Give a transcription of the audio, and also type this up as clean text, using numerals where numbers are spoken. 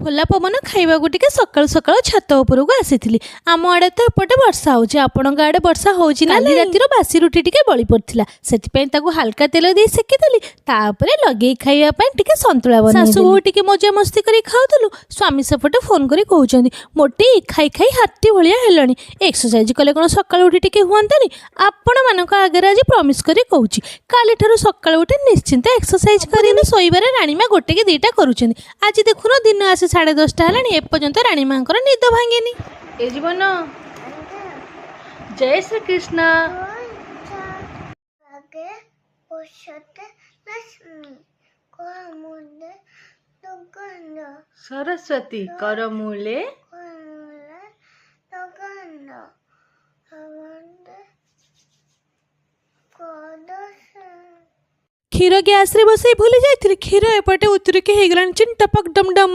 ଖୋଲା ପବନ ଖାଇବାକୁ ଟିକେ ସକାଳୁ ସକାଳୁ ଛାତ ଉପରକୁ ଆସିଥିଲି। ଆମ ଆଡ଼େ ତ ଏପଟେ ବର୍ଷା ହେଉଛି, ଆପଣଙ୍କ ଆଡ଼େ ବର୍ଷା ହେଉଛି ନା? କାଲି ରାତିର ବାସି ରୁଟି ଟିକେ ବଳି ପଡ଼ିଥିଲା, ସେଥିପାଇଁ ତାକୁ ହାଲକା ତେଲ ଦେଇ ସେକିଦେଲି। ତାପରେ ଲଗେଇ ଖାଇବା ପାଇଁ ଟିକେ ସନ୍ତୁଳା ବନେଇଦେଲି। ଶାଶୁ ବୋହୂ ଟିକେ ମଜାମସ୍ତି କରି ଖାଉଥିଲୁ, ସ୍ୱାମୀ ସେପଟେ ଫୋନ୍ କରି କହୁଛନ୍ତି ମୋଟି ଖାଇ ଖାଇ ହାତୀ ଭଳିଆ ହେଲଣି, ଏକ୍ସରସାଇଜ କଲେ କ'ଣ ସକାଳୁ ଉଠି ଟିକେ ହୁଅନ୍ତାନି? ଆପଣମାନଙ୍କ ଆଗରେ ଆଜି ପ୍ରମିସ୍ କରି କହୁଛି, କାଲିଠାରୁ ସକାଳୁ ଉଠି ନିଶ୍ଚିନ୍ତ ଏକ୍ସରସାଇଜ କରିବି। ଶୋଇବାରେ ରାଣୀମା ଗୋଟେ କି ଦିଟା କରୁଛନ୍ତି, ଆଜି ଦେଖୁନ ଦିନ ଆସି 10:30 ହେଲାଣି, ଏପର୍ଯ୍ୟନ୍ତ ରାଣୀମାଙ୍କର ନିଦ ଭାଙ୍ଗିନି। ଏ ଜୀବନ ଜୟ ଶ୍ରୀକୃଷ୍ଣ। ସରସ୍ୱତୀ କରମୂଳେ କ୍ଷୀର ଗ୍ୟାସରେ ବସେଇ ଭୁଲି ଯାଇଥିଲି, କ୍ଷୀର ଏପଟେ ଉତୁରିକି ହେଇଗଲାଣି ଚିନ୍ ଟପକ ଡମ୍ ଡମ୍।